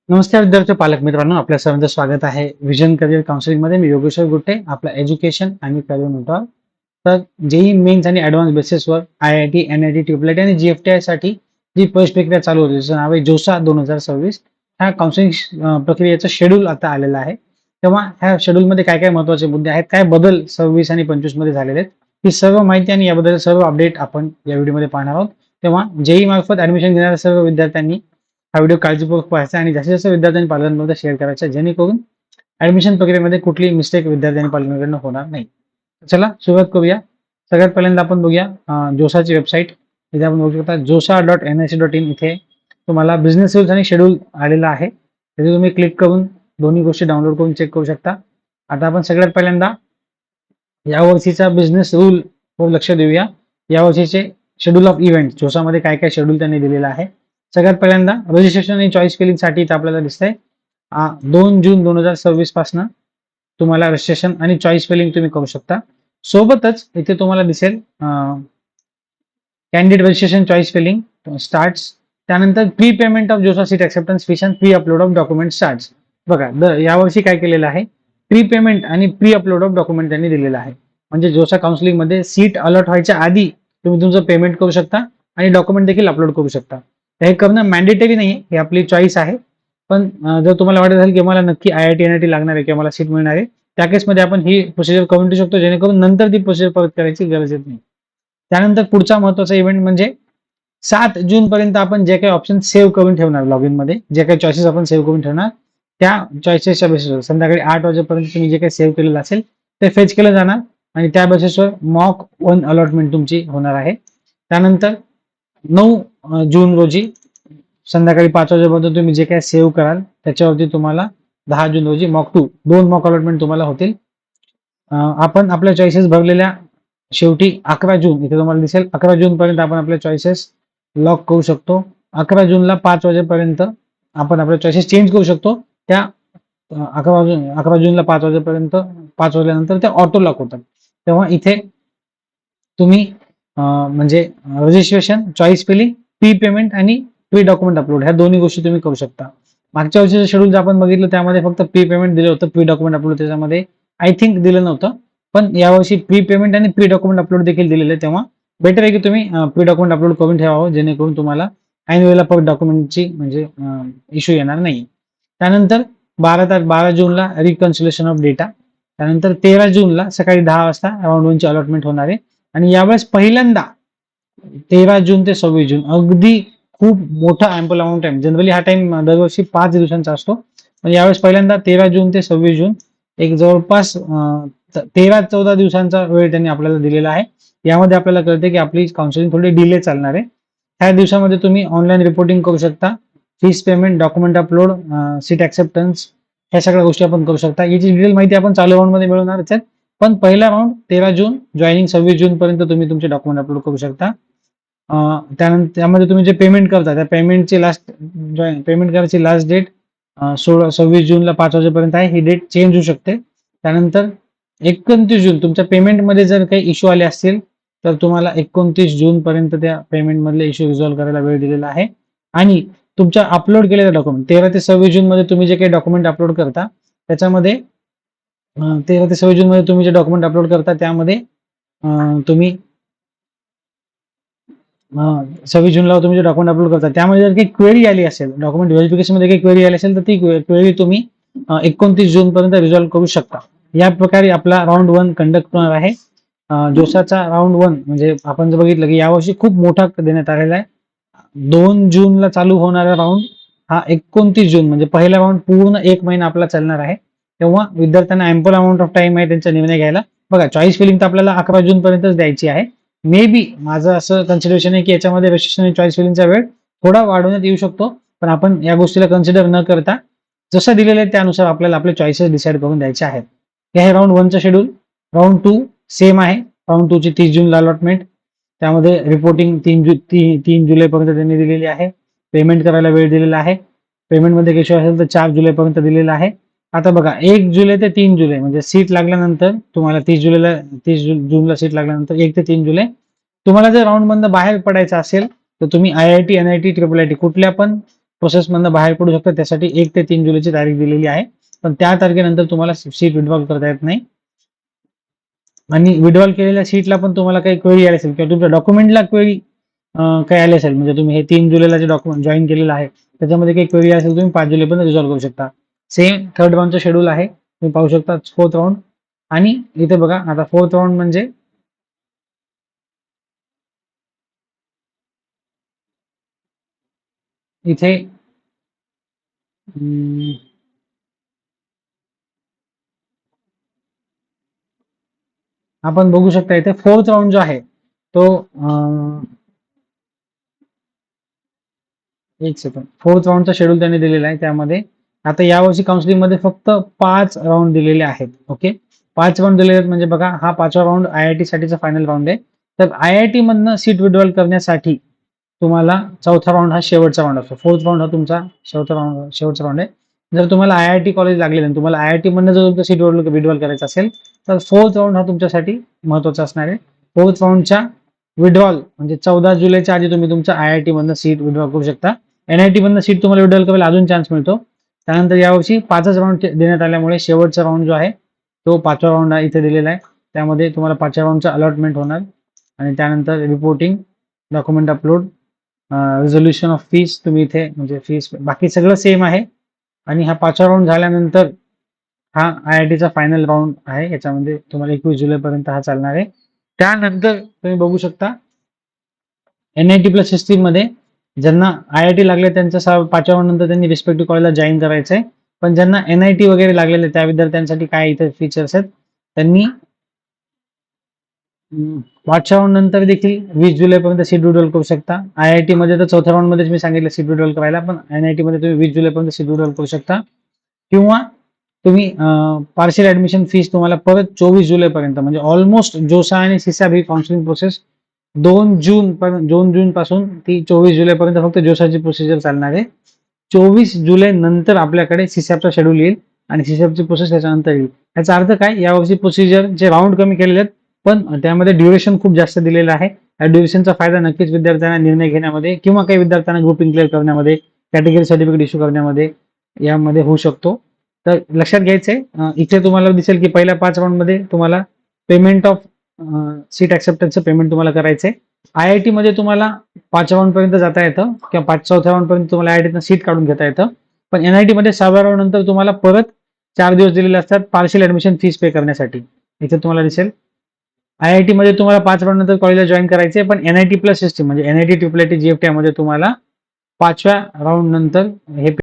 नमस्कार विद्यार्थी पालक मित्रांनो, आपल्या सर्वांचं स्वागत आहे विजन करिअर काउन्सिलिंग मध्ये. मी योगेश्वर गुट्टे, आपला एज्युकेशन आणि करिअर मेंटॉर. तर जेई मेन्स आणि ऍडव्हान्स बेसिसवर IIT, NIT, ट्रिपल आणि GFTI साठी जी परीक्षा प्रक्रिया चालू होती, त्याचं नाव आहे जोसा 2026. ह्या काउन्सिलिंग प्रक्रियेचं शेड्यूल आता आलेलं आहे. तेव्हा ह्या शेड्यूलमध्ये काय काय महत्त्वाचे मुद्दे आहेत, काय बदल 26 आणि 25 मध्ये झालेले आहेत, ही सर्व माहिती आणि याबद्दल सर्व अपडेट आपण या व्हिडिओमध्ये पाहणार आहोत. तेव्हा जेई मार्फत ऍडमिशन घेणाऱ्या सर्व विद्यार्थ्यांनी हा व्हिडिओ काळजीपूर्वक पाहायचा आणि जास्तीत जास्त विद्यार्थ्यांनी पालकांमध्ये शेअर करायचा, जेणेकरून ऍडमिशन प्रक्रियेमध्ये कुठलीही मिस्टेक विद्यार्थ्यांनी पालकांकडून होणार नाही. चला सुरुवात करूया. सगळ्यात पहिल्यांदा आपण बघूया जोसाची वेबसाईट. इथे आपण बघू शकता josa.nic.in. इथे तुम्हाला बिझनेस रूल्स आणि शेड्यूल आलेला आहे. तिथे तुम्ही क्लिक करून दोन्ही गोष्टी डाउनलोड करून चेक करू शकता. आता आपण सगळ्यात पहिल्यांदा यावर्षीचा बिझनेस रूल वर लक्ष देऊया. यावर्षीचे शेड्यूल ऑफ इव्हेंट जोसामध्ये काय काय शेड्यूल त्यांनी दिलेलं आहे. सगळ्यात पहिल्यांदा रजिस्ट्रेशन आणि चॉईस फिलिंग साठी इथं आपल्याला दिसतंय 2 जून 2026 पासून तुम्हाला रजिस्ट्रेशन आणि चॉईस फिलिंग तुम्ही करू शकता. सोबतच इथे तुम्हाला दिसेल candidate registration choice filling starts. त्यानंतर pre payment of JoSAA seat acceptance fees and pre upload of document starts. बघा यावर्षी काय केलेलं आहे, प्री पेमेंट आणि प्री अपलोड ऑफ डॉक्युमेंट त्यांनी दिलेलं आहे. म्हणजे जोसा काउन्सिलिंग मध्ये सीट अलॉट व्हायच्या आधी तुम्ही तुमचं पेमेंट करू शकता आणि डॉक्युमेंट देखील अपलोड करू शकता. हे करणं मॅन्डेटरी नाही, हे आपली चॉईस आहे. पण जर तुम्हाला वाटत असेल की मला नक्की IIT NIT लागणार आहे किंवा मला सीट मिळणार आहे, त्या केसमध्ये आपण ही प्रोसिजर करून देऊ शकतो, जेणेकरून नंतर ती प्रोसिजर परत करायची गरज येत नाही. त्यानंतर पुढचा महत्वाचा इव्हेंट म्हणजे 7 जून पर्यंत आपण जे काही ऑप्शन सेव्ह करून ठेवणार, लॉगिन मध्ये जे काही चॉईसेस आपण सेव्ह करून ठेवणार, त्या चॉईसेसच्या बेसिसवर संध्याकाळी 8 वाजेपर्यंत तुम्ही जे काही सेव्ह केलेलं असेल ते फेच केलं जाणार आणि त्या बेसिसवर मॉक 1 अलॉटमेंट तुमची होणार आहे. त्यानंतर 9 जून रोजी संध्याकाळी 5 वाजेपर्यंत तुम्ही जे काही सेव्ह कराल त्याच्यावरती तुम्हाला 10 जून रोजी मॉक 2 2 मॉक अलॉटमेंट तुम्हाला होतील. आपण आपल्या चॉईसेस भरलेल्या शेवटी 11 जून इथे तुम्हाला दिसेल 11 जून पर्यंत आपण आपले चॉईसेस लॉक करू शकतो. 11 जूनला 5 वाजेपर्यंत आपण आपले चॉईसेस चेंज करू शकतो. त्या 11 जूनला 5 वाजेपर्यंत 5 वाजल्यानंतर ते ऑटो लॉक होतात. तेव्हा इथे तुम्ही म्हणजे registration, choice filling, pre payment आणि प्री डॉक्युमेंट अपलोड ह्या दोन्ही गोष्टी तुम्ही करू शकता. मागच्या वर्षीचं शेड्यूल जर आपण बघितलं त्यामध्ये फक्त प्री पेमेंट दिलं होतं, प्री डॉक्युमेंट अपलोड त्याच्यामध्ये आय थिंक दिलं नव्हतं. पण यावर्षी प्री पेमेंट आणि प्री डॉक्युमेंट अपलोड देखील दिलेलं आहे. तेव्हा बेटर आहे की तुम्ही प्री डॉक्युमेंट अपलोड करून ठेवावं, जेणेकरून तुम्हाला ऐन वेळेला परत डॉक्युमेंटची म्हणजे इश्यू येणार नाही. त्यानंतर 12 जूनला रिकन्सिलेशन ऑफ डेटा. त्यानंतर 13 जूनला सकाळी 10 वाजता राऊंड 1 ची अलॉटमेंट होणार आहे. आणि यावेळेस पहिल्यांदा 13 जून ते 26 जून अगदी खूप मोठा अँपल अमाऊंट टाइम. जनरली हा टाइम दरवर्षी 5 दिवसांचा असतो, पण यावेळेस पहिल्यांदा 13 जून ते 26 जून एक जवळपास 13-14 दिवसांचा वेळ त्यांनी आपल्याला दिलेला आहे. यामध्ये आपल्याला कळते की आपली काउन्सिलिंग थोडी डिले चालणार आहे. ह्या दिवसामध्ये तुम्ही ऑनलाईन रिपोर्टिंग करू शकता, fees payment, document upload, seat acceptance ह्या सगळ्या गोष्टी आपण करू शकता. याची डिटेल माहिती आपण चालू राऊंड मध्ये मिळवणारच आहे. पण पहिला राऊंड 13 जून, जॉईनिंग 26 जून पर्यंत तुम्ही तुमचे डॉक्युमेंट अपलोड करू शकता. त्यानंतर त्यामध्ये तुम्ही जे पेमेंट करता त्या पेमेंटची पेमेंट करायची लास्ट डेट 26 जूनला 5 वाजेपर्यंत आहे. ही डेट चेंज होऊ शकते. त्यानंतर 29 जून तुमच्या पेमेंटमध्ये जर काही इश्यू आले असतील तर तुम्हाला 29 जून पर्यंत त्या पेमेंट मधले इश्यू रिझॉल्व्ह करायला वेळ दिलेला आहे. आणि तुमच्या अपलोड केलेल्या डॉक्युमेंट 13 ते 26 जून मध्ये तुम्ही जे काही डॉक्युमेंट अपलोड करता त्याच्यामध्ये 13 ते 26 जून मध्ये तुम्ही जे डॉक्युमेंट अपलोड करता त्यामध्ये तुम्ही 26 जूनला तुम्ही जे डॉक्युमेंट अपलोड करता त्यामध्ये जर काही क्वेरी आली असेल, डॉक्युमेंट व्हेरिफिकेशन मध्ये काही क्वेरी आली असेल तर ती क्वेरी तुम्ही 29 जून पर्यंत रिझॉल्व्ह करू शकता. या प्रकारे आपला राऊंड 1 कंडक्ट होणार आहे. जोसाचा राऊंड 1 म्हणजे आपण जर बघितलं की यावर्षी खूप मोठा देण्यात आलेला आहे. 2 जूनला चालू होणारा राऊंड हा 29 जून म्हणजे पहिला राऊंड पूर्ण 1 महिना आपला चालणार आहे. तेव्हा विद्यार्थ्यांना अँपल अमाऊंट ऑफ टाइम आहे त्यांचा निर्णय घ्यायला. बघा चॉईस फिलिंग तर आपल्याला 11 जून पर्यंतच द्यायची आहे. मे बी माझं असं कन्सिडरेशन आहे की याच्यामध्ये रजिस्ट्रेशन आणि चॉईस फिलिंगचा वेळ थोडा वाढवण्यात येऊ शकतो, पण आपण या गोष्टीला कन्सिडर न करता जसं दिलेलं आहे त्यानुसार आपल्याला आपले चॉईसेस डिसाईड करून द्यायचे आहेत. हे आहे राऊंड 1चं शेड्यूल. राऊंड 2 सेम आहे. राऊंड 2 ची 30 जूनला अलॉटमेंट. त्यामध्ये रिपोर्टिंग 3 जुलैपर्यंत त्यांनी दिलेली आहे. पेमेंट करायला वेळ दिलेला आहे. पेमेंटमध्ये काही इश्यू असेल तर 4 जुलैपर्यंत दिलेला आहे. आता बघा 1 जुलै ते 3 जुलै म्हणजे सीट लागल्यानंतर तुम्हाला 30 जूनला सीट लागल्यानंतर 1 ते 3 जुलै तुम्हाला जर राऊंड मधनं बाहेर पडायचं असेल तर तुम्ही IIT, NIT, ट्रिपल आयटी कुठल्या पण प्रोसेसमधनं बाहेर पडू शकता. त्यासाठी 1 ते 3 जुलैची तारीख दिलेली आहे. पण त्या तारखेनंतर तुम्हाला सीट विड्रॉल करता येत नाही. आणि विड्रॉल केलेल्या सीटला पण तुम्हाला काही क्वेरी आली असेल किंवा तुमच्या डॉक्युमेंटला क्वेरी काही आली असेल, म्हणजे तुम्ही हे 3 जुलैला जे डॉक्युमेंट जॉईन केलेलं आहे त्याच्यामध्ये काही क्वेरी असेल, तुम्ही 5 जुलैपर्यंत रिझॉल्व्ह करू शकता. सेम थर्ड राऊंडचं शेड्यूल आहे, तुम्ही पाहू शकता. फोर्थ राऊंड आणि इथे बघा आता फोर्थ राऊंड म्हणजे इथे आपण बघू शकता इथे फोर्थ राऊंड जो आहे तो एक सेकंड, फोर्थ राऊंडचा शेड्यूल त्यांनी दिलेला आहे. त्यामध्ये आता यावर्षी काउन्सिलिंग मध्ये फक्त 5 राऊंड दिलेले आहेत. ओके, 5 राऊंड दिलेले आहेत म्हणजे बघा हा 5वा राऊंड IIT साठीचा फायनल राऊंड आहे. तर IIT मधनं सीट विड्रॉल करण्यासाठी तुम्हाला चौथा राऊंड हा शेवटचा राऊंड असतो. फोर्थ राऊंड हा तुमचा शेवटचा राऊंड आहे. जर तुम्हाला IIT कॉलेज लागलेलं आणि तुम्हाला IIT मधनं जर तुमचं सीट विड्रॉल करायचं असेल तर फोर्थ राऊंड हा तुमच्यासाठी महत्वाचा असणार आहे. फोर्थ राऊंडच्या विड्रॉल म्हणजे 14 जुलैच्या आधी तुम्ही तुमच्या IIT मधनं सीट विड्रॉल करू शकता. NIT मधनं सीट तुम्हाला विड्रॉल करायला अजून चान्स मिळतो. त्यानंतर यावर्षी 5च राऊंड देण्यात आल्यामुळे शेवटचा राऊंड जो आहे तो 5वा राऊंड इथे दिलेला आहे. त्यामध्ये तुम्हाला 5व्या राऊंडचा अलॉटमेंट होणार आणि त्यानंतर reporting, document upload, resolution of fees तुम्ही इथे म्हणजे फीस बाकी सगळं सेम आहे. आणि हा 5वा राऊंड झाल्यानंतर हा IITचा फायनल राऊंड आहे. याच्यामध्ये तुम्हाला 21 जुलैपर्यंत हा चालणार आहे. त्यानंतर तुम्ही बघू शकता NIT प्लस सिस्टीम मध्ये ज्यांना IIT लागले त्यांचं 5व्या राऊंड नंतर त्यांनी रिस्पेक्टिव्ह कॉलेजला जॉईन करायचं आहे. पण ज्यांना NIT वगैरे लागलेले त्या विद्यार्थ्यांसाठी काय इथे फीचर्स आहेत, त्यांनी 5व्या राऊंड नंतर देखील 20 जुलैपर्यंत सीट विड्रॉल करू शकता. IIT मध्ये तर चौथ्या राऊंड मध्येच मी सांगितलं सीट विड्रॉल करायला, पण NIT मध्ये तुम्ही 20 जुलैपर्यंत सीट विड्रॉल करू शकता. किंवा तुम्ही पार्शियल ऍडमिशन फीस तुम्हाला परत 24 जुलैपर्यंत म्हणजे ऑलमोस्ट जोसा आणि सिसॅब ही काउन्सिलिंग प्रोसेस 2 जून पासून ती 24 जुलैपर्यंत फक्त जोसाची प्रोसिजर चालणार आहे. 24 जुलै नंतर आपल्याकडे सिसॅबचा शेड्यूल येईल आणि सिसॅबची प्रोसेस त्याच्यानंतर येईल. याचा अर्थ काय, यावर्षी प्रोसिजरचे राऊंड कमी केलेले आहेत पण त्यामध्ये ड्युरेशन खूप जास्त दिलेलं आहे. या ड्युरेशनचा फायदा नक्कीच विद्यार्थ्यांना निर्णय घेण्यामध्ये किंवा काही विद्यार्थ्यांना ग्रुपिंग क्लिअर करण्यामध्ये, कॅटेगरी सर्टिफिकेट इश्यू करण्यामध्ये यामध्ये होऊ शकतो. तर लक्षात घ्यायचंय, इथे तुम्हाला दिसेल की पहिल्या 5 राऊंड मध्ये तुम्हाला पेमेंट ऑफ सीट ऍक्सेप्टन्सचं पेमेंट तुम्हाला करायचंय. IIT मध्ये तुम्हाला 5व्या राऊंड पर्यंत जाता येतं किंवा 4थ्या राऊंड पर्यंत तुम्हाला IIT सीट काढून घेता येतं. पण NIT मध्ये 6व्या राऊंड नंतर तुम्हाला परत 4 दिवस दिलेले असतात पार्शियल ऍडमिशन फीस पे करण्यासाठी. इथे तुम्हाला दिसेल IIT मध्ये तुम्हाला 5 राऊंड नंतर कॉलेजला जॉईन करायचे, पण NIT प्लस सिस्टीम म्हणजे NIT, TRIIT, GFT मध्ये तुम्हाला 5व्या राऊंड नंतर हे